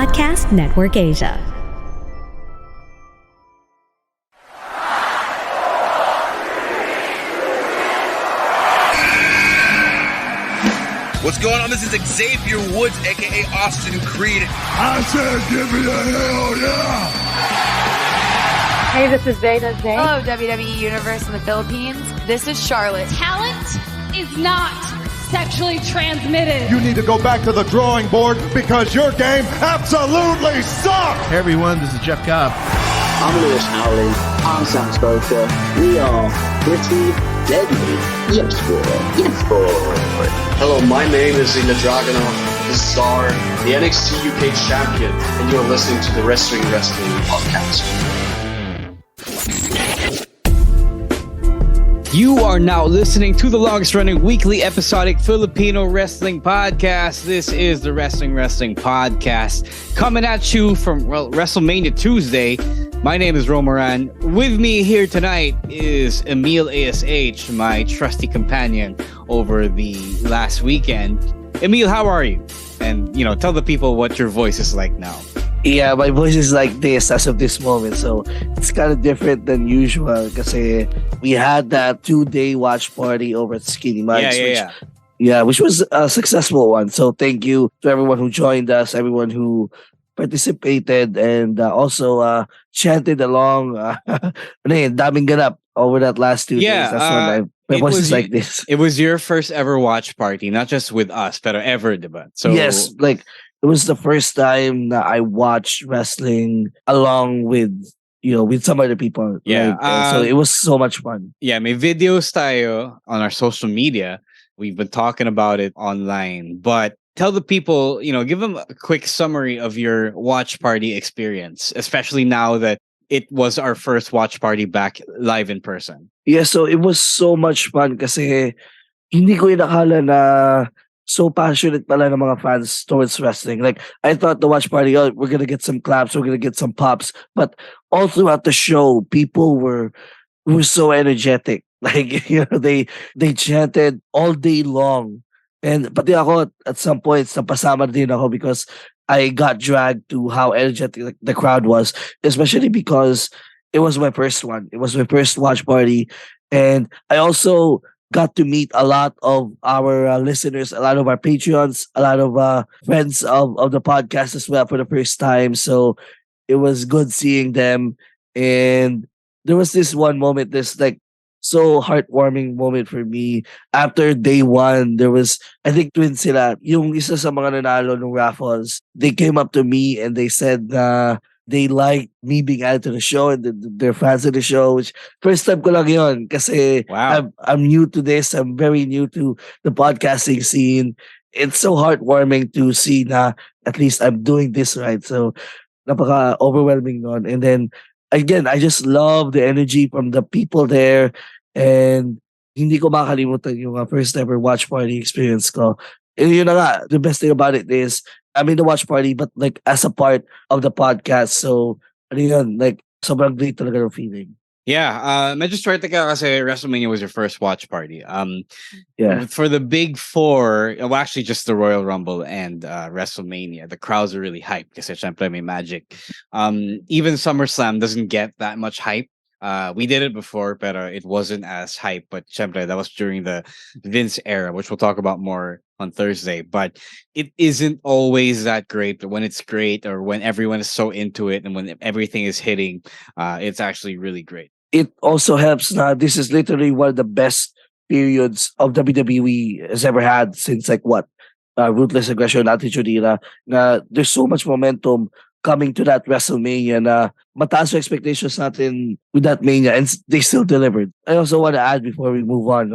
Podcast Network Asia. What's going on? This is Xavier Woods, a.k.a. Austin Creed. I said give me a hell yeah! Hey, this is Zayn. Hello, WWE Universe in the Philippines. This is Charlotte. Talent is not sexually transmitted. You need to go back to the drawing board because your game absolutely sucks! Hey everyone, this is Jeff Cobb. I'm Lewis Howley. I'm Sam Spoker. We are pretty deadly. Yes, boy. Yes, boy. Hello, my name is Ilya Dragunov, the star, the NXT UK champion, and you're listening to the Wrestling Podcast. You are now listening to the longest running weekly episodic Filipino wrestling podcast. This is the Wrestling Podcast, coming at you from WrestleMania Tuesday. My name is Romaran. With me here tonight is Emile ASH, my trusty companion over the last weekend. Emile, how are you? And, tell the people what your voice is like now. Yeah, my voice is like this as of this moment. So it's kind of different than usual because we had that 2-day watch party over at Skinny Mike's. Which was a successful one. So thank you to everyone who joined us, everyone who participated, and also chanted along. Daming ganap over that last 2 days. That's when my voice is like this. It was your first ever watch party, not just with us, but ever, diba? So yes, it was the first time that I watched wrestling along with some other people. Yeah. So it was so much fun. Yeah, may videos tayo on our social media. We've been talking about it online. But tell the people, give them a quick summary of your watch party experience, especially now that it was our first watch party back live in person. Yeah, so it was so much fun kasi hindi ko inakala na so passionate pala ng mga fans towards wrestling. Like, I thought the watch party, we're going to get some claps, we're going to get some pops. But all throughout the show, people were so energetic. Like, they chanted all day long. And pati ako, at some points, napasama din ako because I got dragged to how energetic the crowd was, especially because it was my first one. It was my first watch party. And I also got to meet a lot of our listeners, a lot of our Patreons, a lot of friends of the podcast as well for the first time. So it was good seeing them. And there was this one moment, this so heartwarming moment for me. After day one, there was, I think twin sila, yung isa sa mga nanalo ng raffles, they came up to me and they said they liked me being added to the show and they're fans of the show. Which first time ko lang yun kasi wow. I'm new to this. I'm very new to the podcasting scene. It's so heartwarming to see na at least I'm doing this right. So napaka overwhelming nun. And then again, I just love the energy from the people there, and hindi ko makalimutan yung first ever watch party experience ko. And yun na nga, the best thing about it is I'm in the watch party, but as a part of the podcast. So, sobrang great talaga ng feeling. Yeah, medyo swerte ka kasi WrestleMania was your first watch party. Yeah. For the big four, well, actually just the Royal Rumble and WrestleMania, the crowds are really hyped kasi syempre may magic. Even SummerSlam doesn't get that much hype. We did it before, but it wasn't as hype. But syempre, that was during the Vince era, which we'll talk about more on Thursday. But it isn't always that great. But when it's great, or when everyone is so into it, and when everything is hitting, it's actually really great. It also helps na this is literally one of the best periods of WWE has ever had since Ruthless Aggression, Attitude Era. Na there's so much momentum coming to that WrestleMania na mataas yung expectations natin with that Mania, and they still delivered. I also want to add before we move on,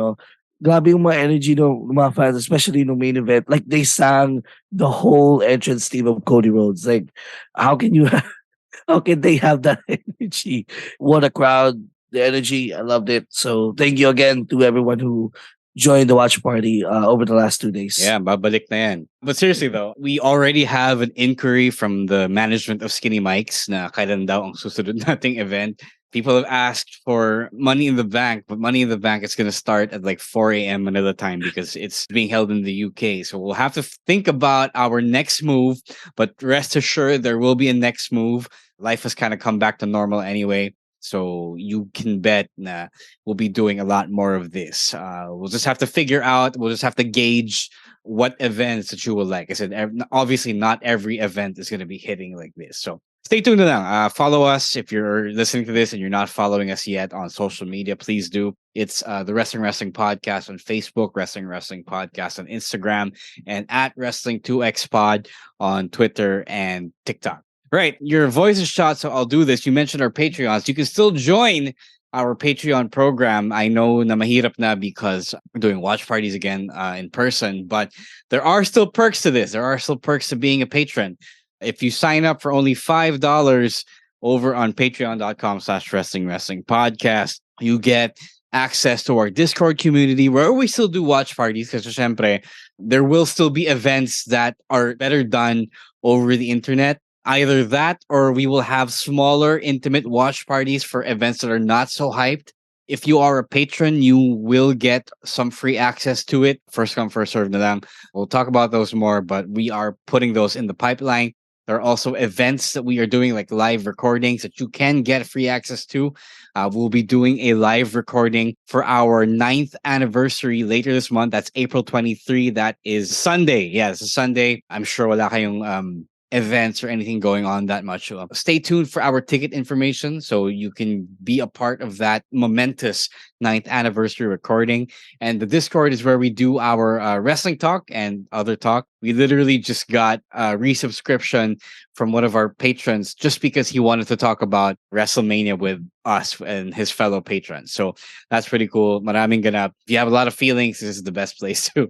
grabe yung mga energy ng mga fans, especially in the main event. Like, they sang the whole entrance theme of Cody Rhodes. Like, how can they have that energy? What a crowd, the energy, I loved it. So thank you again to everyone who joined the watch party over the last 2 days. Yeah, babalik na yan. But seriously though, we already have an inquiry from the management of Skinny Mike's na kailan daw ang susunod nating event. People have asked for Money in the Bank, but Money in the Bank is going to start at like 4 a.m. another time because it's being held in the UK. So we'll have to think about our next move, but rest assured there will be a next move. Life has kind of come back to normal anyway. So you can bet we'll be doing a lot more of this. We'll just have to figure out, we'll just have to gauge what events that you will like. I said, obviously not every event is going to be hitting like this. So stay tuned to them. Follow us if you're listening to this and you're not following us yet on social media. Please do. It's the Wrestling Podcast on Facebook, Wrestling Podcast on Instagram, and at Wrestling2XPod on Twitter and TikTok. Right, your voice is shot, so I'll do this. You mentioned our Patreons. You can still join our Patreon program. I know na mahirap na because we're doing watch parties again in person, but there are still perks to this. There are still perks to being a patron. If you sign up for only $5 over on patreon.com/wrestling podcast, you get access to our Discord community where we still do watch parties because syempre, there will still be events that are better done over the internet. Either that or we will have smaller, intimate watch parties for events that are not so hyped. If you are a patron, you will get some free access to it. First come, first serve na lang. We'll talk about those more, but we are putting those in the pipeline. There are also events that we are doing, like live recordings that you can get free access to. We'll be doing a live recording for our 9th anniversary later this month. That's April 23. That is Sunday. Yeah, it's a Sunday. I'm sure wala kayong events or anything going on that much. Stay tuned for our ticket information so you can be a part of that momentous 9th anniversary recording. And the Discord is where we do our wrestling talk and other talk. We literally just got a resubscription from one of our patrons just because he wanted to talk about WrestleMania with us and his fellow patrons. So that's pretty cool. Maraming ganap. If you have a lot of feelings, this is the best place to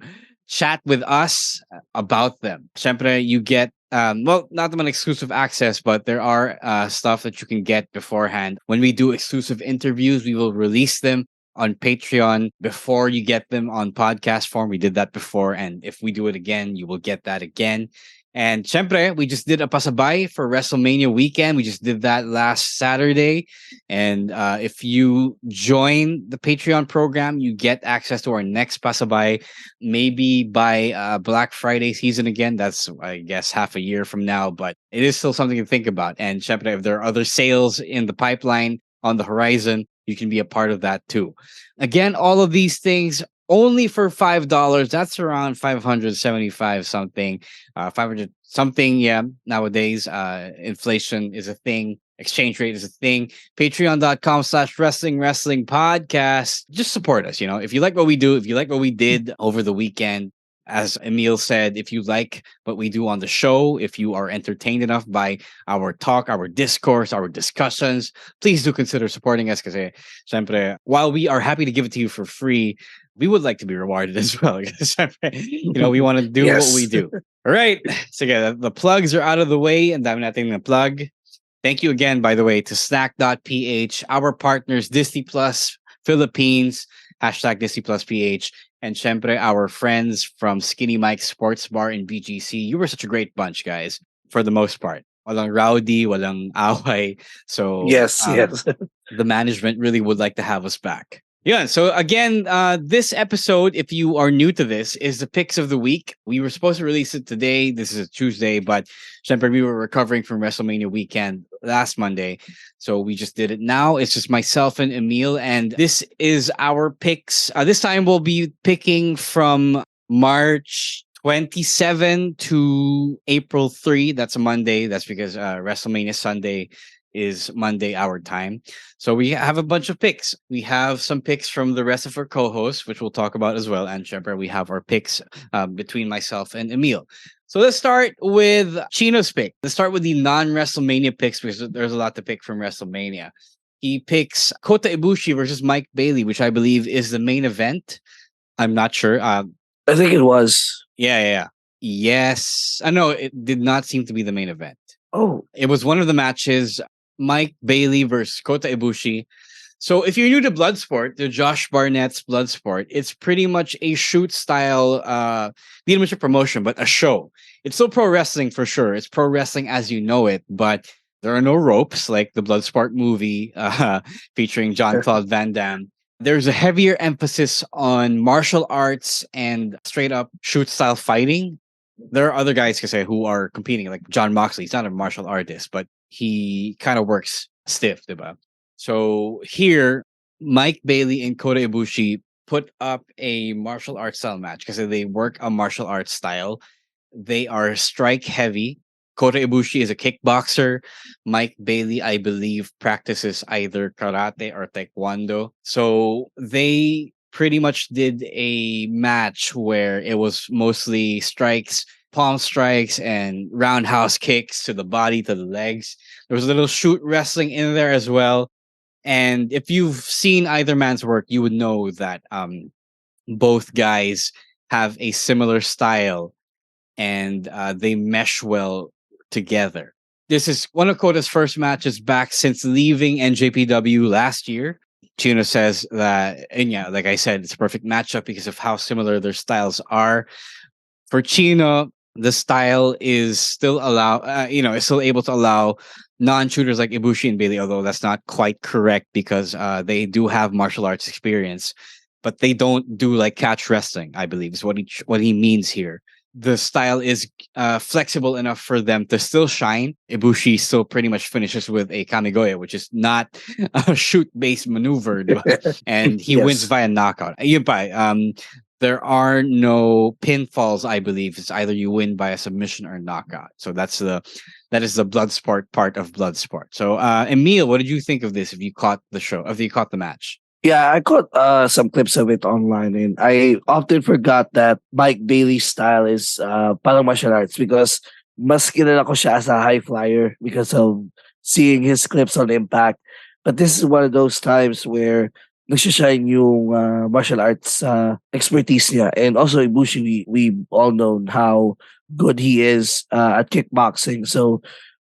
chat with us about them. Syempre, you get well, not an exclusive access, but there are stuff that you can get beforehand. When we do exclusive interviews, we will release them on Patreon before you get them on podcast form. We did that before, and if we do it again, you will get that again. And syempre, we just did a pasabay for WrestleMania weekend. We just did that last Saturday. And if you join the Patreon program, you get access to our next pasabay, maybe by Black Friday season again. That's, I guess, half a year from now. But it is still something to think about. And syempre, if there are other sales in the pipeline on the horizon, you can be a part of that too. Again, all of these things only for $5. That's around 575 something, 500 something. Yeah, nowadays, inflation is a thing. Exchange rate is a thing. Patreon.com/wrestling podcast. Just support us. You know, if you like what we do, if you like what we did over the weekend, as Emile said, if you like what we do on the show, if you are entertained enough by our talk, our discourse, our discussions, please do consider supporting us because, syempre, while we are happy to give it to you for free, we would like to be rewarded as well. You know, we want to do what we do. All right. So, yeah, the plugs are out of the way, and dami natin na plug. Thank you again, by the way, to Snack.ph, our partners, Disney Plus Philippines, #Disney Plus PH, and syempre, our friends from Skinny Mike's Sports Bar in BGC. You were such a great bunch, guys, for the most part. Walang rowdy, walang away. So, yes. The management really would like to have us back. Yeah, so again, this episode, if you are new to this, is the picks of the week. We were supposed to release it today. This is a Tuesday, but syempre, we were recovering from WrestleMania weekend last Monday. So we just did it now. It's just myself and Emile, and this is our picks. This time we'll be picking from March 27 to April 3. That's a Monday. That's because WrestleMania Sunday is Monday our time. So we have a bunch of picks. We have some picks from the rest of our co-hosts, which we'll talk about as well. And syempre, we have our picks between myself and Emile. So let's start with Chino's pick. Let's start with the non-WrestleMania picks because there's a lot to pick from WrestleMania. He picks Kota Ibushi versus Mike Bailey, which I believe is the main event. I'm not sure. I think it was. Yeah. Yes. I know it did not seem to be the main event. Oh. It was one of the matches. Mike Bailey versus Kota Ibushi. So if you're new to Bloodsport, the Josh Barnett's Bloodsport, it's pretty much a shoot style, not much a promotion, but a show. It's still pro wrestling for sure. It's pro wrestling as you know it, but There are no ropes like the Bloodsport movie featuring Jean-Claude Van Damme. There's a heavier emphasis on martial arts and straight up shoot style fighting. There are other guys who are competing, like John Moxley. He's not a martial artist, but he kind of works stiff, diba? So here, Mike Bailey and Kota Ibushi put up a martial arts style match because they work a martial arts style. They are strike heavy. Kota Ibushi is a kickboxer. Mike Bailey, I believe, practices either karate or taekwondo. So they pretty much did a match where it was mostly strikes, palm strikes, and roundhouse kicks to the body, to the legs. There was a little shoot wrestling in there as well. And if you've seen either man's work, you would know that both guys have a similar style and they mesh well together. This is one of Kota's first matches back since leaving NJPW last year. Chino says that, and yeah, like I said, it's a perfect matchup because of how similar their styles are. For Chino, the style is still is still able to allow non-shooters like Ibushi and Bailey, although that's not quite correct because they do have martial arts experience, but they don't do like catch wrestling, I believe is what he means here. The style is flexible enough for them to still shine. Ibushi still pretty much finishes with a Kamigoya, which is not a shoot-based maneuver, and he wins via knockout. There are no pinfalls, I believe. It's either you win by a submission or knockout. So that is the Bloodsport part of Bloodsport. So Emile, what did you think of this? If you caught the match? Yeah, I caught some clips of it online, and I often forgot that Mike Bailey's style is parang martial arts because mas kilala ko siya as a high flyer because of seeing his clips on Impact. But this is one of those times where nagsishine yung martial arts expertise niya. And also Ibushi, we all know how good he is at kickboxing. So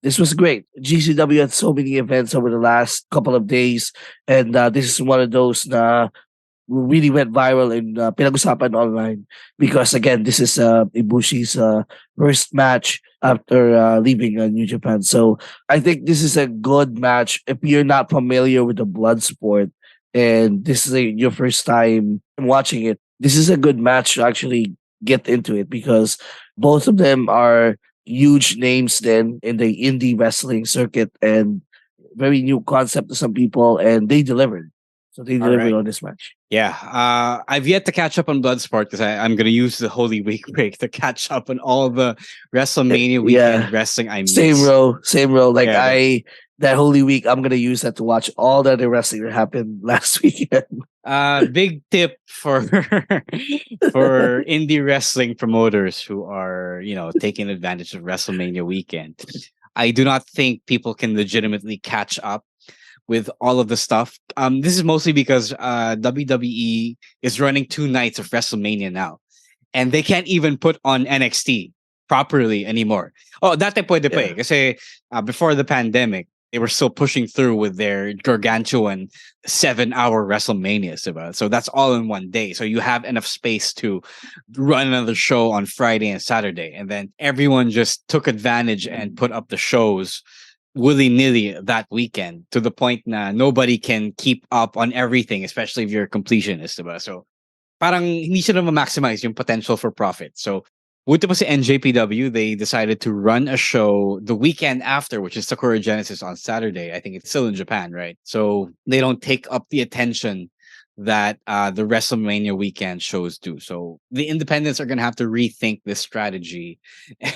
this was great. GCW had so many events over the last couple of days, and this is one of those na really went viral and pinag-usapan online because again, this is Ibushi's first match after leaving New Japan. So I think this is a good match if you're not familiar with the Bloodsport and this is your first time watching it. This is a good match to actually get into it because both of them are huge names then in the indie wrestling circuit and very new concept to some people, and they delivered. So they delivered on this match. Yeah, I've yet to catch up on Bloodsport because I'm going to use the Holy Week break to catch up on all the WrestleMania weekend wrestling I missed. Same row. Like that Holy Week, I'm going to use that to watch all the other wrestling that happened last weekend. Big tip for indie wrestling promoters who are, taking advantage of WrestleMania weekend. I do not think people can legitimately catch up with all of the stuff. This is mostly because WWE is running 2 nights of WrestleMania now, and they can't even put on NXT properly anymore. Oh, dati pwede pa eh. Kasi before the pandemic, they were still pushing through with their gargantuan 7-hour WrestleManias. So that's all in one day. So you have enough space to run another show on Friday and Saturday. And then everyone just took advantage and put up the shows willy-nilly that weekend to the point na nobody can keep up on everything, especially if you're a completionist. So parang hindi siya na ma-maximize yung potential for profit. So buti pa si NJPW, they decided to run a show the weekend after, which is Sakura Genesis on Saturday. I think it's still in Japan, right? So they don't take up the attention that the WrestleMania weekend shows do. So the independents are going to have to rethink this strategy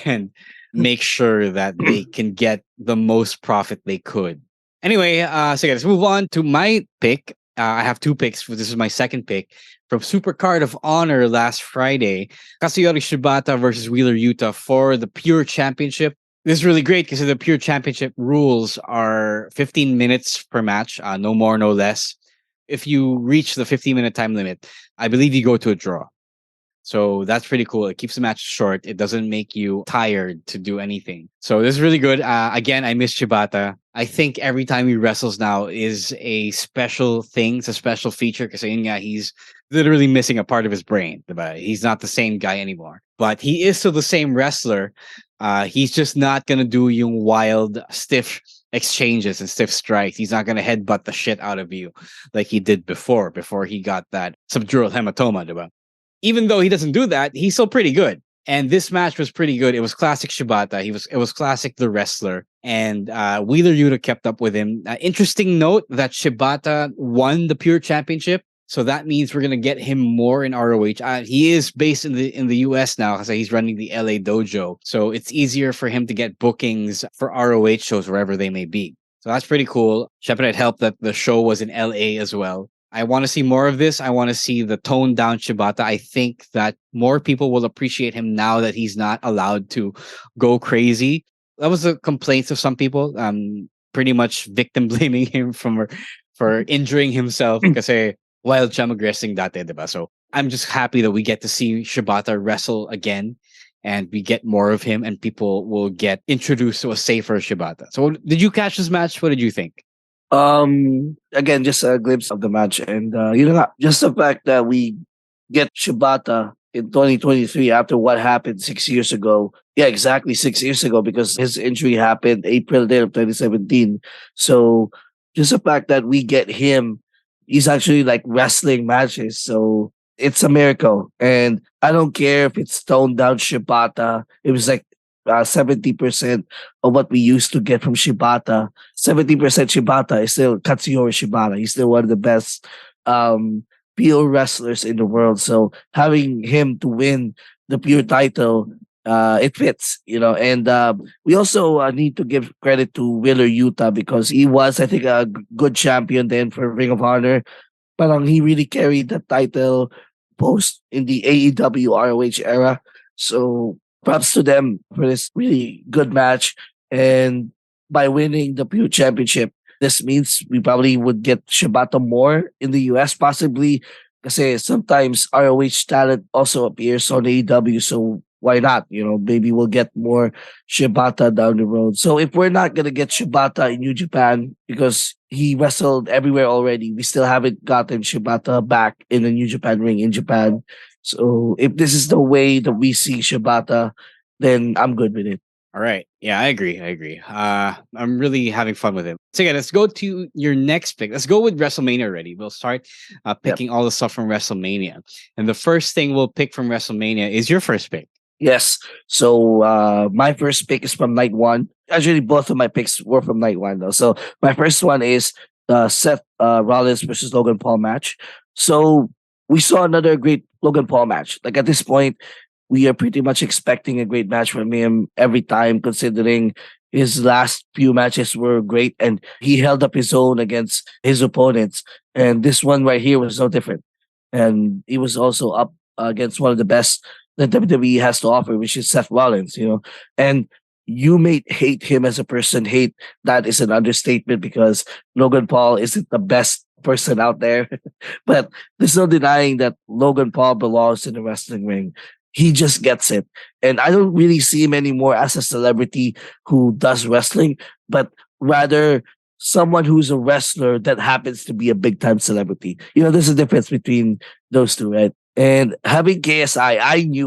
and make sure that they can get the most profit they could. Anyway, so let's move on to my pick. I have 2 picks. This is my second pick from Supercard of Honor last Friday. Katsuyori Shibata versus Wheeler Yuta for the Pure Championship. This is really great because the Pure Championship rules are 15 minutes per match, no more, no less. If you reach the 15-minute time limit, I believe you go to a draw. So that's pretty cool. It keeps the match short. It doesn't make you tired to do anything. So this is really good. Again, I miss Shibata. I think every time he wrestles now is a special thing. It's a special feature because he's literally missing a part of his brain. He's not the same guy anymore. But he is still the same wrestler. He's just not going to do yung wild, stiff exchanges and stiff strikes. He's not gonna headbutt the shit out of you like he did before he got that subdural hematoma, diba? Even though he doesn't do that, he's still pretty good. And this match was pretty good. It was classic Shibata. It was classic the wrestler. And Wheeler Yuta kept up with him. Interesting note that Shibata won the Pure Championship. So that means we're gonna get him more in ROH. He is based in the US now because he's running the LA dojo. So it's easier for him to get bookings for ROH shows wherever they may be. So that's pretty cool. Shepard helped that the show was in LA as well. I want to see more of this. I want to see the toned down Shibata. I think that more people will appreciate him now that he's not allowed to go crazy. That was the complaints of some people. Pretty much victim blaming him for injuring himself kasi while siya mag-wrestling dati, diba? So I'm just happy that we get to see Shibata wrestle again and we get more of him and people will get introduced to a safer Shibata. So did you catch this match? What did you think? Again, just a glimpse of the match, and just the fact that we get Shibata in 2023 after what happened 6 years ago. Yeah, exactly 6 years ago, because his injury happened April there of 2017. So just the fact that we get him, he's actually like wrestling matches. So it's a miracle, and I don't care if it's toned down Shibata. It was like 70% of what we used to get from Shibata. 70% Shibata is still Katsuyori Shibata. He's still one of the best pure wrestlers in the world. So having him to win the pure title, it fits, And we also need to give credit to Wheeler Yuta because he was, I think, a good champion then for Ring of Honor. Parang he really carried the title post in the AEW ROH era. So props to them for this really good match. And by winning the Pure Championship, this means we probably would get Shibata more in the US, possibly. Because sometimes ROH talent also appears on AEW, so why not? Maybe we'll get more Shibata down the road. So if we're not going to get Shibata in New Japan, because he wrestled everywhere already, we still haven't gotten Shibata back in the New Japan ring in Japan. So if this is the way that we see Shibata, then I'm good with it. All right. Yeah, I agree. I'm really having fun with him. So again, let's go to your next pick. Let's go with WrestleMania already. We'll start picking all the stuff from WrestleMania. And the first thing we'll pick from WrestleMania is your first pick. Yes. So my first pick is from night one. Actually, both of my picks were from night one, though. So my first one is the Seth Rollins versus Logan Paul match. So we saw another great Logan Paul match. Like at this point, we are pretty much expecting a great match from him every time, considering his last few matches were great and he held up his own against his opponents. And this one right here was no different. And he was also up against one of the best that WWE has to offer, which is Seth Rollins, And you may hate him as a person. Hate, that is an understatement because Logan Paul isn't the best person out there. But there's no denying that Logan Paul belongs in the wrestling ring. He just gets it. And I don't really see him anymore as a celebrity who does wrestling, but rather someone who's a wrestler that happens to be a big time celebrity. There's a difference between those two, right? And having KSI,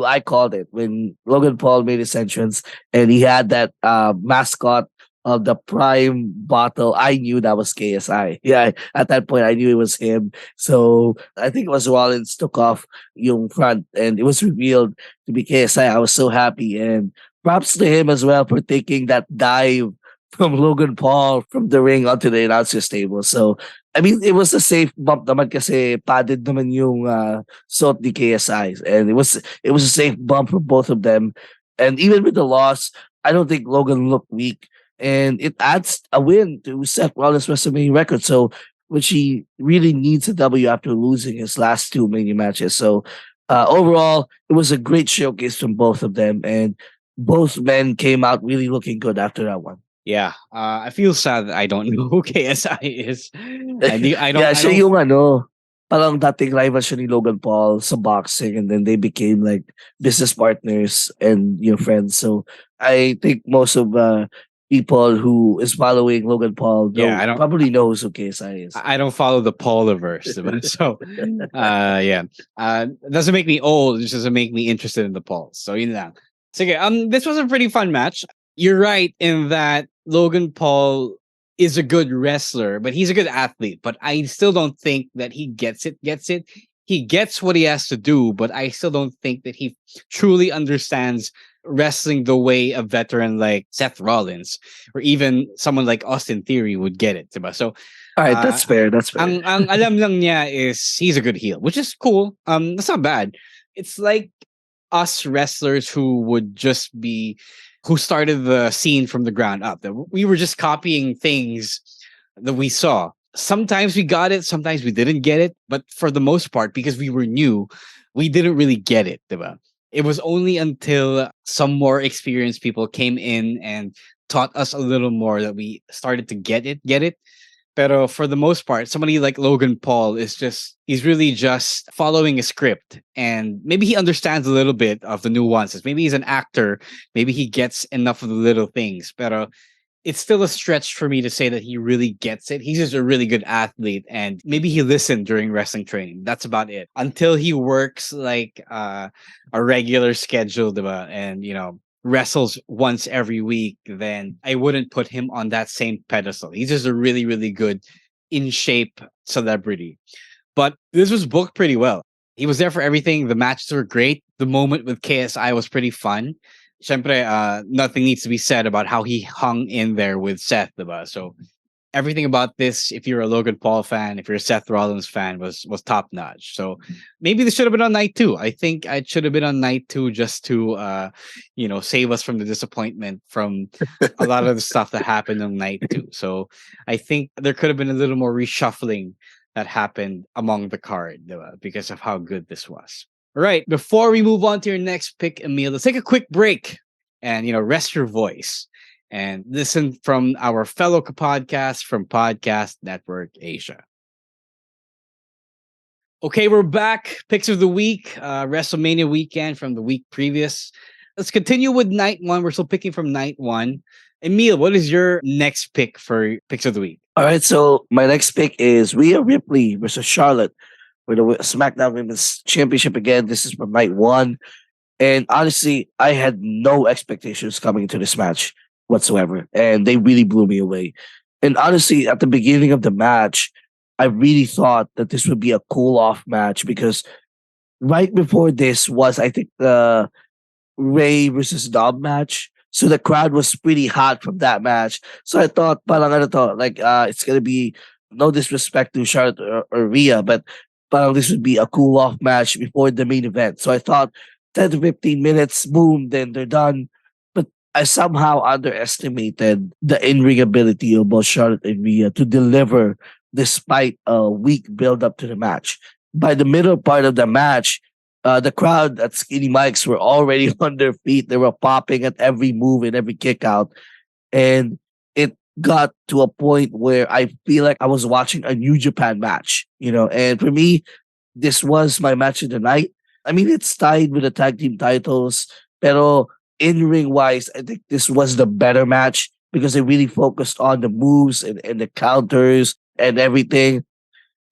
I called it when Logan Paul made his entrance and he had that mascot of the Prime bottle. I knew that was KSI. Yeah, at that point, I knew it was him. So I think it was Rollins took off yung front and it was revealed to be KSI. I was so happy. And props to him as well for taking that dive from Logan Paul from the ring onto the announcer's table. So, I mean, it was a safe bump naman kasi padded naman yung suot ni KSI. And it was a safe bump for both of them. And even with the loss, I don't think Logan looked weak. And it adds a win to Seth Rollins' WrestleMania record. So, which he really needs a W after losing his last two Mania matches. So, overall, it was a great showcase from both of them. And both men came out really looking good after that one. Yeah, I feel sad that I don't know who KSI is. I don't. Yeah, siya yung parang dating rival siya ni Logan Paul sa boxing, and then they became like business partners and friends. So I think most of people who is following Logan Paul probably knows who KSI is. I don't follow the Pauliverse, so yeah, doesn't make me old. It just doesn't make me interested in the Pauls. So So this was a pretty fun match. You're right in that Logan Paul is a good wrestler, but he's a good athlete. But I still don't think that he gets it. He gets what he has to do, but I still don't think that he truly understands wrestling the way a veteran like Seth Rollins or even someone like Austin Theory would get it. Diba? So, All right, that's fair. That's fair. ang alam lang niya is he's a good heel, which is cool. That's not bad. It's like us wrestlers who started the scene from the ground up. That we were just copying things that we saw. Sometimes we got it, sometimes we didn't get it, but for the most part, because we were new, we didn't really get it, diba? It was only until some more experienced people came in and taught us a little more that we started to get it. Pero for the most part, somebody like Logan Paul he's really just following a script, and maybe he understands a little bit of the nuances. Maybe he's an actor, maybe he gets enough of the little things, pero it's still a stretch for me to say that he really gets it. He's just a really good athlete, and maybe he listened during wrestling training. That's about it. Until he works like a regular schedule, diba? And wrestles once every week, then I wouldn't put him on that same pedestal. He's just a really, really good in shape celebrity. But this was booked pretty well. He was there for everything. The matches were great. The moment with KSI was pretty fun. Syempre, nothing needs to be said about how he hung in there with Seth, diba? So everything about this, if you're a Logan Paul fan, if you're a Seth Rollins fan, was top notch. So maybe this should have been on night 2. I think it should have been on night 2 just to save us from the disappointment from a lot of the stuff that happened on night 2. So I think there could have been a little more reshuffling that happened among the card, diba? Because of how good this was. All right, before we move on to your next pick, Emile, let's take a quick break and rest your voice and listen from our fellow podcast from Podcast Network Asia. Okay, we're back. Picks of the week, WrestleMania weekend from the week previous. Let's continue with night 1. We're still picking from night 1. Emile, what is your next pick for picks of the week? All right, so my next pick is Rhea Ripley versus Charlotte for the SmackDown Women's Championship again. This is from night 1. And honestly, I had no expectations coming into this match whatsoever. And they really blew me away. And honestly, at the beginning of the match, I really thought that this would be a cool-off match because right before this was, I think, the Ray versus Dom match. So the crowd was pretty hot from that match. So I thought, it's going to be no disrespect to Charlotte or Rhea, but this would be a cool-off match before the main event. So I thought 10 to 15 minutes, boom, then they're done. But I somehow underestimated the in-ring ability of both Charlotte and Rhea to deliver despite a weak build-up to the match. By the middle part of the match, the crowd at Skinny Mike's were already on their feet. They were popping at every move and every kick out. And it got to a point where I feel like I was watching a New Japan match, and for me, this was my match of the night. I mean, it's tied with the tag team titles, pero in-ring wise, I think this was the better match because they really focused on the moves and the counters and everything.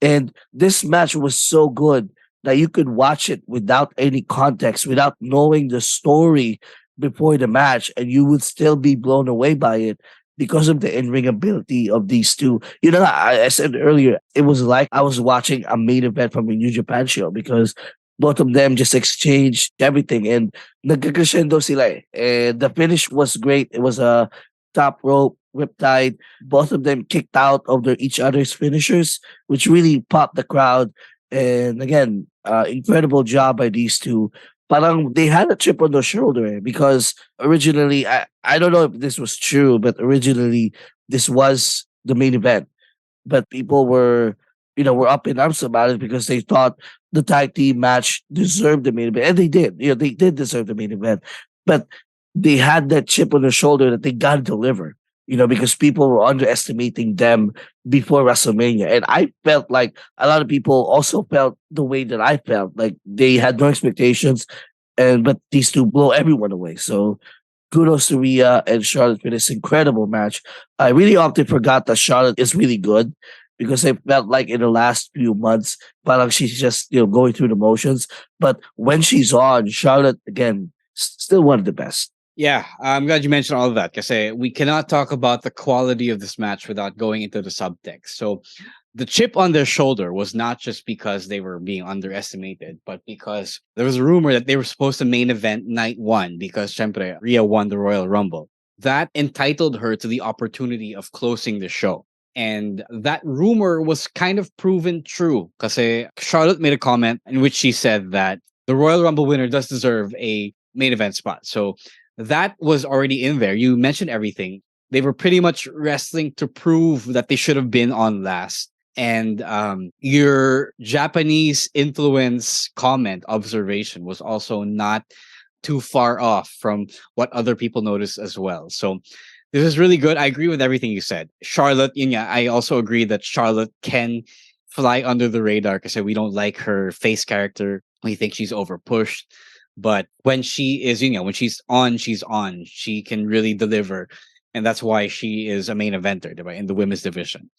And this match was so good that you could watch it without any context, without knowing the story before the match, and you would still be blown away by it because of the in-ring ability of these two. I said earlier, it was like I was watching a main event from a New Japan show because both of them just exchanged everything and nagkakrescendo sila. And the finish was great. It was a top rope, riptide. Both of them kicked out of each other's finishers, which really popped the crowd. And again, incredible job by these two. Parang they had a chip on their shoulder because originally, I don't know if this was true, but originally this was the main event. But people were up in arms about it because they thought the tag team match deserved the main event. And they did. They did deserve the main event. But they had that chip on their shoulder that they got to deliver. Because people were underestimating them before WrestleMania. And I felt like a lot of people also felt the way that I felt. Like they had no expectations, but these two blow everyone away. So kudos to Rhea and Charlotte for this incredible match. I really often forgot that Charlotte is really good because I felt like in the last few months, parang she's just going through the motions. But when she's on, Charlotte, again, still one of the best. Yeah, I'm glad you mentioned all of that because we cannot talk about the quality of this match without going into the subtext. So, the chip on their shoulder was not just because they were being underestimated, but because there was a rumor that they were supposed to main event night one because syempre, Rhea won the Royal Rumble. That entitled her to the opportunity of closing the show. And that rumor was kind of proven true because Charlotte made a comment in which she said that the Royal Rumble winner does deserve a main event spot. So that was already in there. You mentioned everything. They were pretty much wrestling to prove that they should have been on last. And your Japanese influence comment observation was also not too far off from what other people noticed as well. So this is really good. I agree with everything you said. Charlotte, I also agree that Charlotte can fly under the radar because we don't like her face character. We think she's overpushed. But when she is, when she's on, she's on. She can really deliver. And that's why she is a main eventer, right, in the women's division.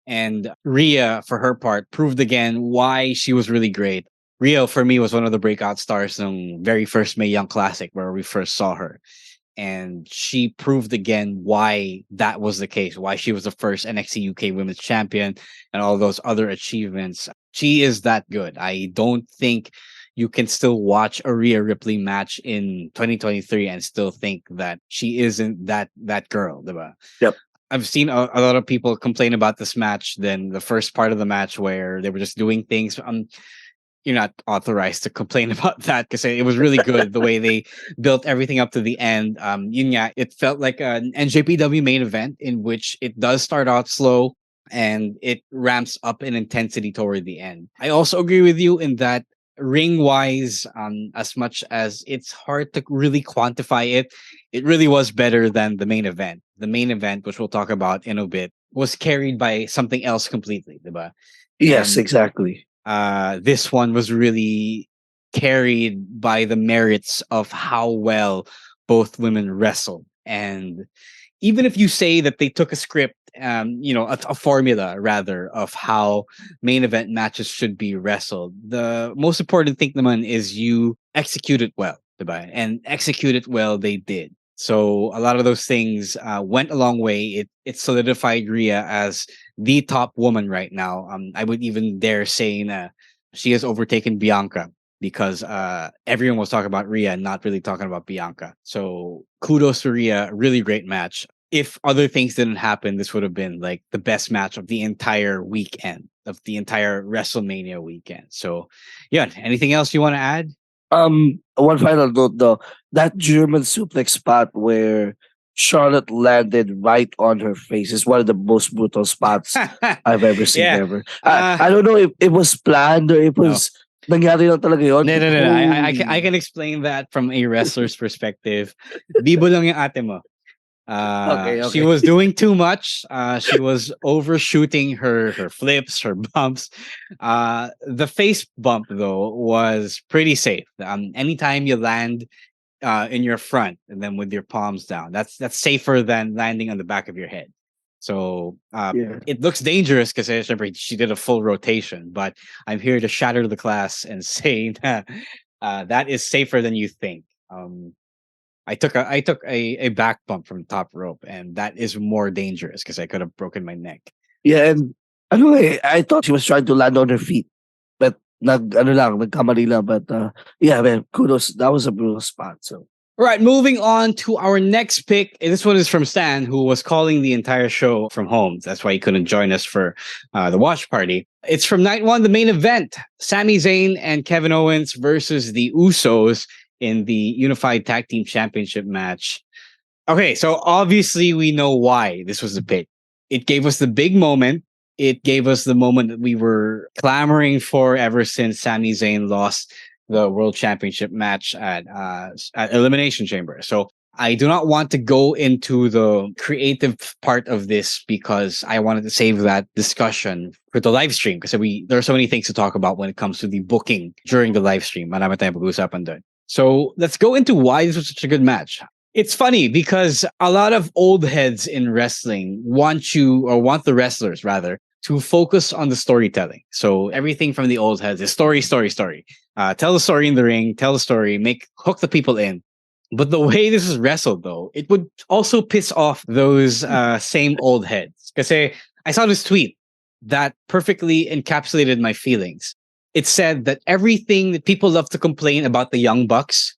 And Rhea, for her part, proved again why she was really great. Rhea, for me, was one of the breakout stars in the very first Mae Young Classic where we first saw her. And she proved again why that was the case, why she was the first NXT UK Women's Champion and all those other achievements. She is that good. I don't think you can still watch a Rhea Ripley match in 2023 and still think that she isn't that girl, diba? Yep. I've seen a lot of people complain about this match than the first part of the match where they were just doing things. You're not authorized to complain about that because it was really good the way they built everything up to the end. It felt like an NJPW main event in which it does start out slow and it ramps up in intensity toward the end. I also agree with you in that ring wise, as much as it's hard to really quantify it, it really was better than the main event. The main event, which we'll talk about in a bit, was carried by something else completely, diba? Yes, And exactly. this one was really carried by the merits of how well both women wrestled. And even if you say that they took a script, a formula rather of how main event matches should be wrestled, the most important thing, naman, is you execute it well, diba? And execute it well, they did. So a lot of those things went a long way. It solidified Rhea as the top woman right now. I would even dare say that she has overtaken Bianca because everyone was talking about Rhea and not really talking about Bianca. So kudos to Rhea. Really great match. If other things didn't happen, this would have been like the best match of the entire weekend, of the entire WrestleMania weekend. So, yeah, anything else you want to add? One final note though, that German suplex spot where Charlotte landed right on her face is one of the most brutal spots I've ever seen Yeah. ever. I don't know if it was planned or it was nangyari lang talaga yun. No. I can explain that from a wrestler's perspective. Bibo lang yung ate mo. Okay. She was doing too much. She was overshooting her flips, her bumps. The face bump though was pretty safe. Anytime you land in your front and then with your palms down, that's safer than landing on the back of your head. So it looks dangerous because she did a full rotation. But I'm here to shatter the glass and say that that is safer than you think. I took a back bump from top rope, and that is more dangerous because I could have broken my neck. Yeah, and I thought she was trying to land on her feet, but nagkamali lang. But yeah, man, kudos. That was a brutal spot. So. All right, moving on to our next pick. This one is from Stan, who was calling the entire show from home. That's why he couldn't join us for the watch party. It's from night one, the main event. Sami Zayn and Kevin Owens versus the Usos in the Unified Tag Team Championship match. Okay, so obviously we know why this was the pick. It gave us the big moment. It gave us the moment that we were clamoring for ever since Sami Zayn lost the World Championship match at Elimination Chamber. So I do not want to go into the creative part of this because I wanted to save that discussion for the live stream because there are so many things to talk about when it comes to the booking during the live stream. Marami tayong pag-usapan doon. So let's go into why this was such a good match. It's funny because a lot of old heads in wrestling want the wrestlers rather to focus on the storytelling. So everything from the old heads is story. Tell the story in the ring, tell the story, hook the people in. But the way this is wrestled, though, it would also piss off those same old heads. Because I saw this tweet that perfectly encapsulated my feelings. It said that everything that people love to complain about the Young Bucks,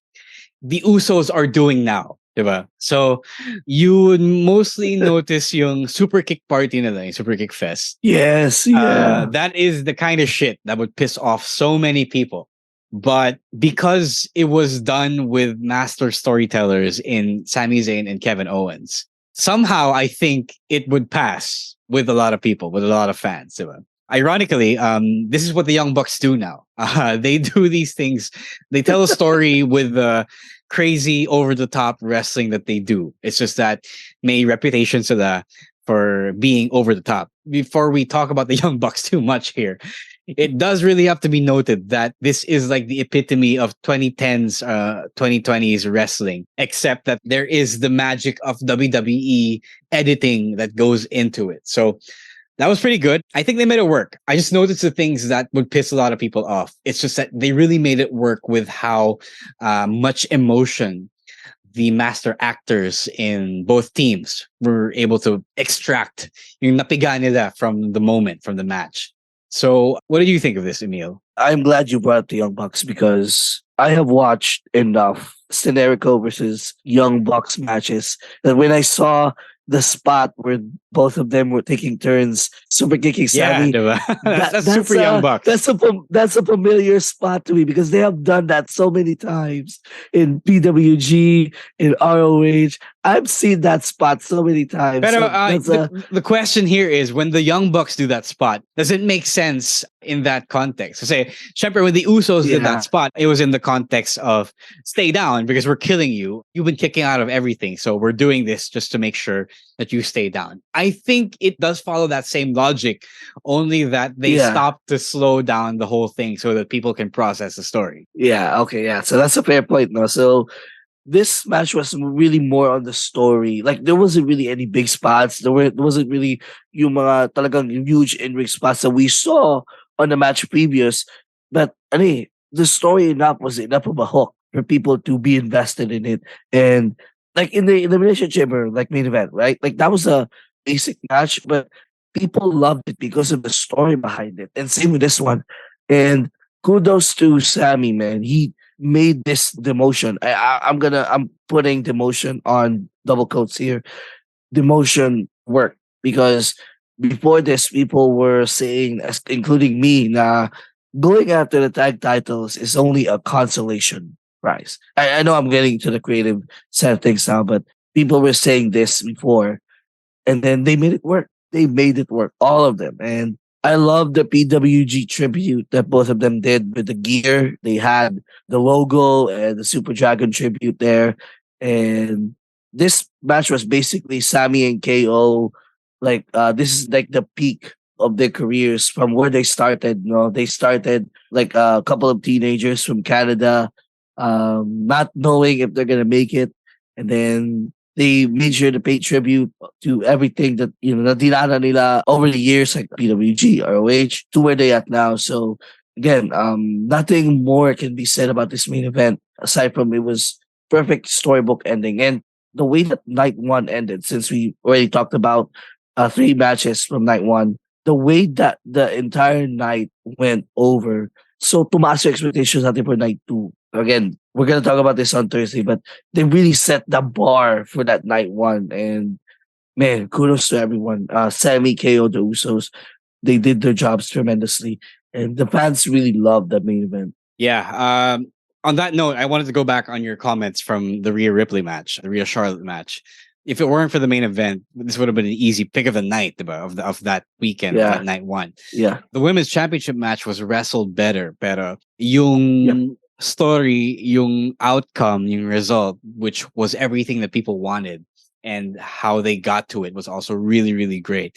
the Usos are doing now. Diba? So you would mostly notice yung super kick party nila, yung super kick fest. Yes, yeah. That is the kind of shit that would piss off so many people. But because it was done with master storytellers in Sami Zayn and Kevin Owens, somehow I think it would pass with a lot of people, with a lot of fans. Diba? Ironically, this is what the Young Bucks do now. They do these things. They tell a story with the crazy, over-the-top wrestling that they do. It's just that may reputation for being over the top. Before we talk about the Young Bucks too much here, it does really have to be noted that this is like the epitome of 2010s, 2020s wrestling, except that there is the magic of WWE editing that goes into it. So that was pretty good. I think they made it work. I just noticed the things that would piss a lot of people off. It's just that they really made it work with how much emotion the master actors in both teams were able to extract yung napiga nila from the moment, from the match. So what did you think of this, Emile? I'm glad you brought up the Young Bucks because I have watched enough Stenerico versus Young Bucks matches that when I saw the spot where both of them were taking turns super kicking Sami. Yeah, that's super Young Bucks. That's a familiar spot to me because they have done that so many times in PWG, in ROH. I've seen that spot so many times. But the question here is, when the Young Bucks do that spot, does it make sense in that context? So say, syempre, when the Usos did that spot, it was in the context of stay down because we're killing you. You've been kicking out of everything. So we're doing this just to make sure that you stay down. I think it does follow that same logic, only that they stop to slow down the whole thing so that people can process the story. Yeah, okay, yeah. So that's a fair point, no? So this match was really more on the story. Like, there wasn't really any big spots. There wasn't really yung mga talagang huge in-ring spots that we saw on the match previous. But, the story was enough of a hook for people to be invested in it. And, like, in the Elimination Chamber, like, main event, right? Like, that was a basic match, but people loved it because of the story behind it. And same with this one. And kudos to Sami, man. He made this demotion. I'm putting demotion on double quotes here. Demotion work because before this, people were saying, including me, na going after the tag titles is only a consolation prize. I know I'm getting to the creative side of things now, but people were saying this before, and then they made it work. They made it work, all of them, and I love the PWG tribute that both of them did with the gear. They had the logo and the Super Dragon tribute there. And this match was basically Sami and KO. Like, this is like the peak of their careers from where they started. You know, they started like a couple of teenagers from Canada, not knowing if they're going to make it. And then they made sure to pay tribute to everything that, na dinana nila over the years, like PWG, ROH, to where they at now. So again, nothing more can be said about this main event aside from it was perfect storybook ending. And the way that night one ended, since we already talked about 3 matches from night one, the way that the entire night went over, so tumaas yung expectations natin for night 2. Again, we're going to talk about this on Thursday, but they really set the bar for that night 1. And man, kudos to everyone. Sami, KO, the Usos, they did their jobs tremendously. And the fans really loved that main event. Yeah. On that note, I wanted to go back on your comments from the Rhea Ripley match, the Rhea Charlotte match. If it weren't for the main event, this would have been an easy pick of the night of that weekend, of that night 1. Yeah. The women's championship match was wrestled better, pero yung story, yung outcome, yung result, which was everything that people wanted, and how they got to it was also really, really great.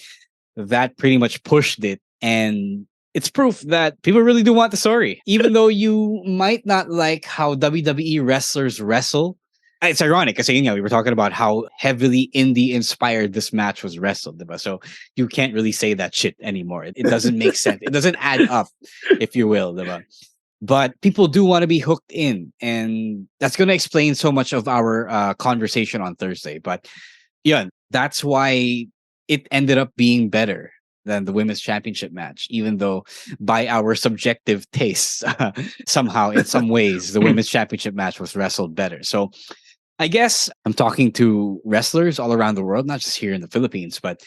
That pretty much pushed it, and it's proof that people really do want the story. Even though you might not like how WWE wrestlers wrestle, it's ironic because we were talking about how heavily indie inspired this match was wrestled, diba? So you can't really say that shit anymore. It doesn't make sense. It doesn't add up, if you will, diba? but people do want to be hooked in, and that's going to explain so much of our conversation on Thursday. But yeah, that's why it ended up being better than the women's championship match, even though by our subjective tastes, somehow in some ways, the women's championship match was wrestled better. So I guess I'm talking to wrestlers all around the world, not just here in the Philippines, but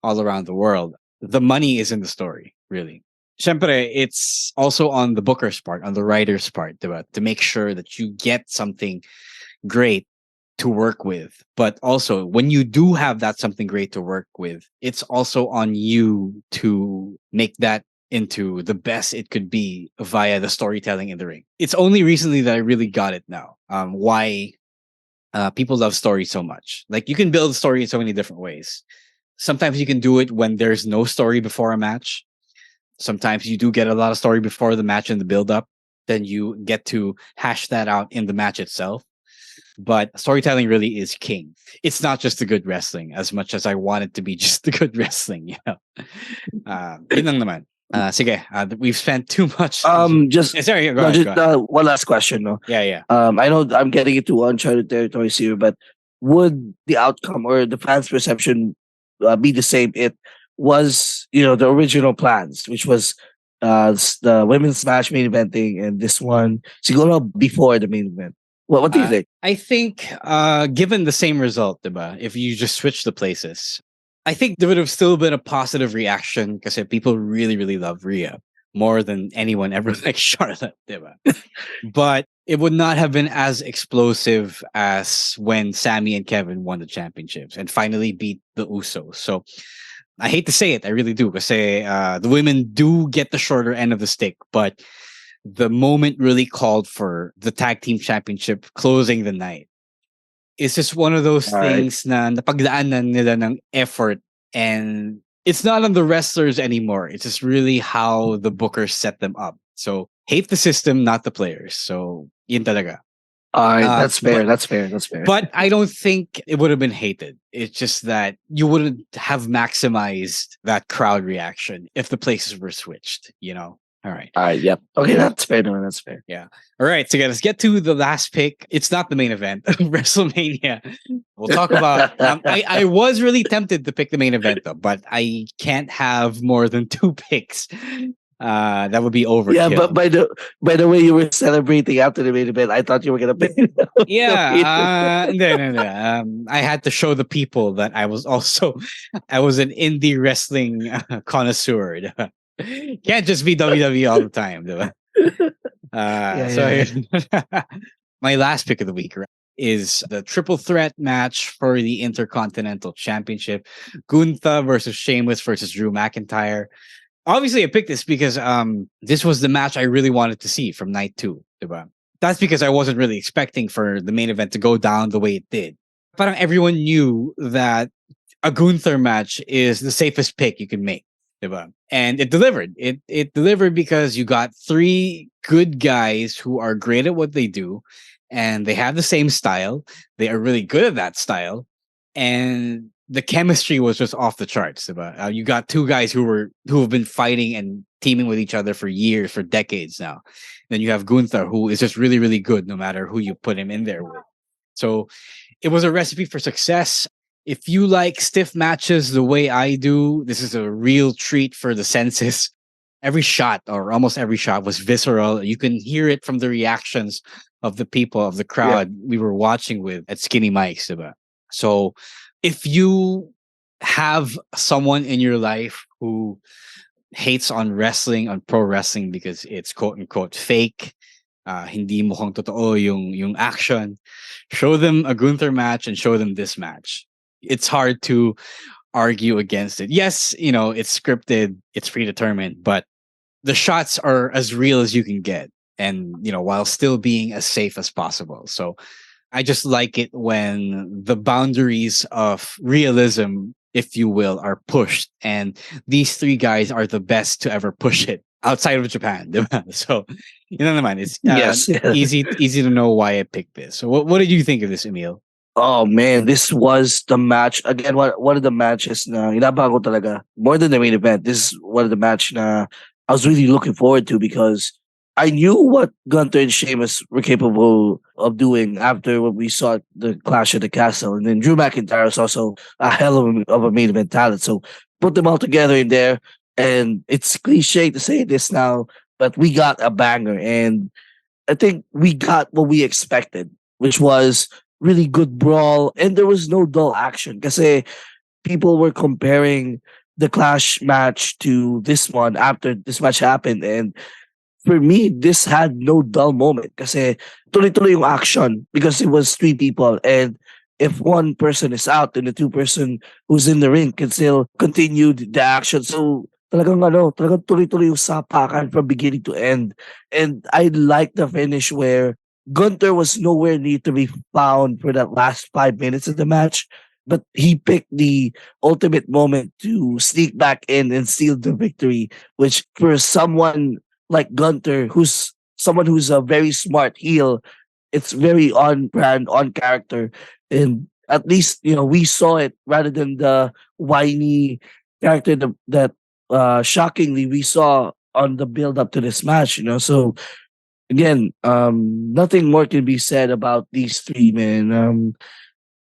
all around the world. The money is in the story, really. Syempre, it's also on the booker's part, on the writer's part, diba? To make sure that you get something great to work with. But also, when you do have that something great to work with, it's also on you to make that into the best it could be via the storytelling in the ring. It's only recently that I really got it now. Why people love story so much. Like, you can build a story in so many different ways. Sometimes you can do it when there's no story before a match. Sometimes you do get a lot of story before the match and the build up. Then you get to hash that out in the match itself. But storytelling really is king. It's not just the good wrestling as much as I want it to be just the good wrestling, you know. Yun lang naman. Sige, we've spent too much. Sorry, go ahead. One last question, no? Yeah. I know I'm getting into uncharted territories here, but would the outcome or the fans' perception be the same? It was, the original plans, which was the women's match main eventing, and this one siguro before the main event. What do you think? I think, given the same result, diba, if you just switch the places, I think there would have still been a positive reaction because people really, really love Rhea more than anyone ever liked Charlotte, diba? But it would not have been as explosive as when Sami and Kevin won the championships and finally beat the Usos. So I hate to say it, I really do, because the women do get the shorter end of the stick, but the moment really called for the tag team championship closing the night. It's just one of those things na napagdaanan nila ng effort, and it's not on the wrestlers anymore. It's just really how the bookers set them up. So hate the system, not the players. So yun talaga. That's fair. That's fair. But I don't think it would have been hated. It's just that you wouldn't have maximized that crowd reaction if the places were switched, you know? All right. Yep. Okay, that's fair. No, that's fair. Yeah. All right. So let's get to the last pick. It's not the main event, WrestleMania. We'll talk about. I was really tempted to pick the main event though, but I can't have more than 2 picks. That would be overkill. Yeah, but by the way you were celebrating after the main event, I thought you were gonna pick. Yeah. No. I had to show the people that I was an indie wrestling connoisseur. Can't just be WWE all the time, diba? My last pick of the week is the triple threat match for the Intercontinental Championship. Gunther versus Sheamus versus Drew McIntyre. Obviously, I picked this because this was the match I really wanted to see from night 2, diba? That's because I wasn't really expecting for the main event to go down the way it did. Parang everyone knew that a Gunther match is the safest pick you can make. Diba? And it delivered. It delivered because you got 3 good guys who are great at what they do, and they have the same style. They are really good at that style, and the chemistry was just off the charts. Diba? You got 2 guys who have been fighting and teaming with each other for years, for decades now. Then you have Gunther, who is just really, really good no matter who you put him in there with. So it was a recipe for success. If you like stiff matches the way I do, this is a real treat for the senses. Every shot, or almost every shot, was visceral. You can hear it from the reactions of the people, of the crowd we were watching with at Skinny Mike's. Diba? So if you have someone in your life who hates on wrestling, on pro wrestling, because it's quote unquote fake, hindi mukhang totoo yung action, show them a Gunther match and show them this match. It's hard to argue against it. Yes, it's scripted, it's predetermined, but the shots are as real as you can get, and while still being as safe as possible. So I just like it when the boundaries of realism, if you will, are pushed, and these 3 guys are the best to ever push it outside of Japan. So it's easy to know why I picked this. So what did you think of this, Emile? Oh man, this was the match again. One of the matches na inabangan ko talaga more than the main event. This is one of the match na I was really looking forward to because I knew what Gunther and Sheamus were capable of doing after what we saw at the Clash of the Castle. And then Drew McIntyre is also a hell of a main event talent. So put them all together in there. And it's cliche to say this now, but we got a banger. And I think we got what we expected, which was really good brawl. And there was no dull action. Kasi people were comparing the Clash match to this one after this match happened. And for me, this had no dull moment kasi tuloy-tuloy yung action because it was 3 people. And if one person is out, then the 2 person who's in the ring can still continue the action. So talagang tuloy-tuloy yung sapakan from beginning to end. And I like the finish where Gunther was nowhere near to be found for that last 5 minutes of the match. But he picked the ultimate moment to sneak back in and steal the victory, which for someone like Gunther, who's someone who's a very smart heel, it's very on brand, on character. And at least, we saw it rather than the whiny character that shockingly we saw on the build up to this match, So again, nothing more can be said about these 3, man.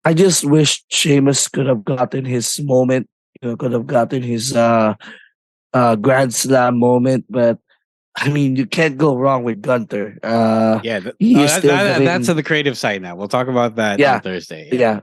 I just wish Sheamus could have gotten his moment, could have gotten his Grand Slam moment, but I mean, you can't go wrong with Gunther. That's on the creative side now. We'll talk about that on Thursday. Yeah.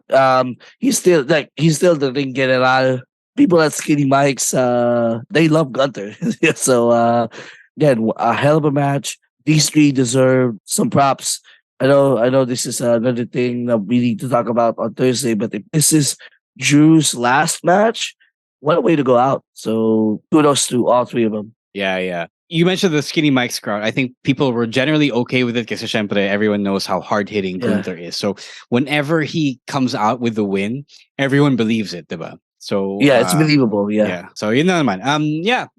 He's still the ring general. People at Skinny Mike's, they love Gunther. So again, a hell of a match. These 3 deserve some props. I know this is another thing that we need to talk about on Thursday, but if this is Drew's last match, what a way to go out. So kudos to all 3 of them. Yeah. You mentioned the Skinny Mike's crowd. I think people were generally okay with it because everyone knows how hard-hitting Gunther is. So whenever he comes out with the win, everyone believes it, diba? So it's believable. Yeah. So naman.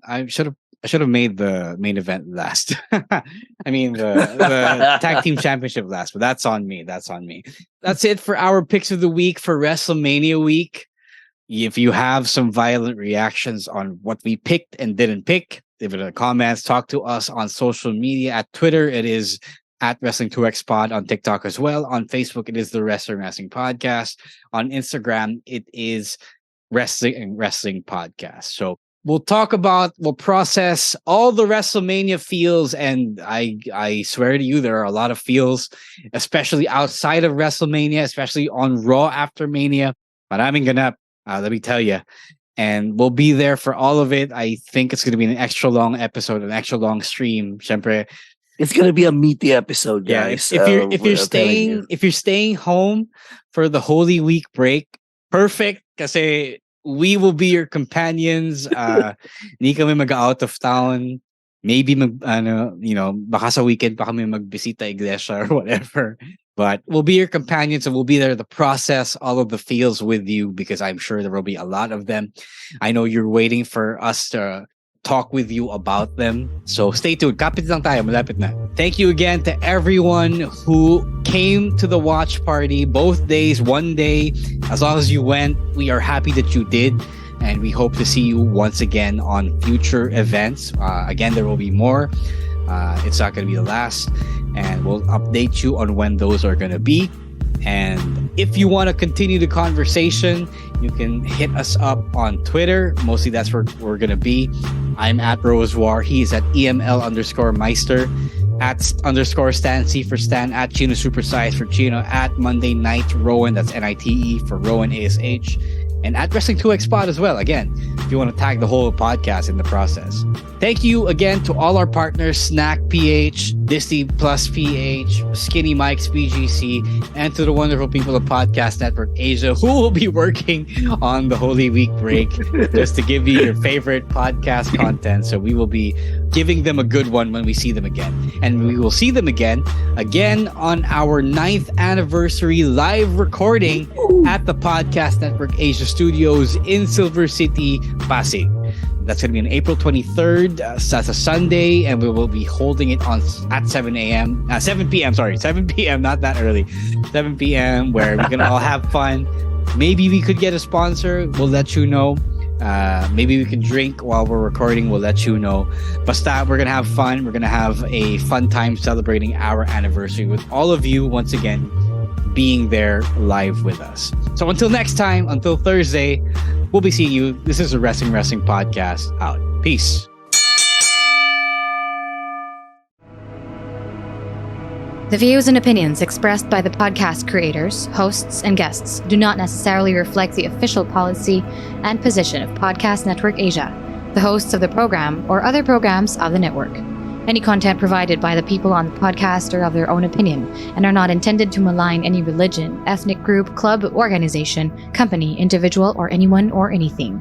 I should have made the main event last. I mean the tag team championship last, but that's on me. That's it for our picks of the week for WrestleMania week. If you have some violent reactions on what we picked and didn't pick, leave it in the comments. Talk to us on social media. At Twitter, it is at Wrestling2XPod. On TikTok as well. On Facebook, it is the Wrestling Podcast. On Instagram, it is Wrestling Podcast. So we'll process all the WrestleMania feels, and I swear to you, there are a lot of feels, especially outside of WrestleMania, especially on Raw after Mania. Maraming ganap, let me tell you. And we'll be there for all of it. I think it's going to be an extra long episode, an extra long stream. Syempre, it's going to be a meaty episode, guys. If you're staying home for the Holy Week break, perfect. Kasi we will be your companions. Ni kami mag-out of town. Maybe baka sa weekend pa kami magbisita iglesia or whatever. But we'll be your companions and we'll be there to process all of the feels with you because I'm sure there will be a lot of them. I know you're waiting for us to talk with you about them. So stay tuned. Kapit lang tayo, malapit na. Thank you again to everyone who came to the watch party both days, one day. As long as you went, we are happy that you did. And we hope to see you once again on future events. Again, there will be more. It's not going to be the last. And we'll update you on when those are going to be. And if you want to continue the conversation, you can hit us up on Twitter. Mostly that's where we're going to be. I'm at Rosewar. He's at EML_Meister. At _Stan C for Stan. At Chino Supersize for Chino. At Monday Night Rowan. That's NITE for Rowan ASH. And at Wrestling2XPod as well. Again, if you want to tag the whole podcast in the process. Thank you again to all our partners, Snack PH, Disney Plus PH, Skinny Mike's BGC, and to the wonderful people of Podcast Network Asia who will be working on the Holy Week break just to give you your favorite podcast content. So we will be giving them a good one when we see them again. And we will see them again on our 9th anniversary live recording at the Podcast Network Asia Studios in Silver City, Pasig. That's going to be on April 23rd. That's a Sunday, and we will be holding it at 7 p.m. 7 p.m., not that early. 7 p.m., where we can all have fun. Maybe we could get a sponsor. We'll let you know. Maybe we can drink while we're recording. We'll let you know. Basta, we're gonna have fun. We're gonna have a fun time celebrating our anniversary with all of you once again being there live with us. So until next time, until Thursday, we'll be seeing you. This is a Wrestling Podcast out. Peace. The views and opinions expressed by the podcast creators, hosts, and guests do not necessarily reflect the official policy and position of Podcast Network Asia, the hosts of the program, or other programs of the network. Any content provided by the people on the podcast are of their own opinion and are not intended to malign any religion, ethnic group, club, organization, company, individual, or anyone or anything.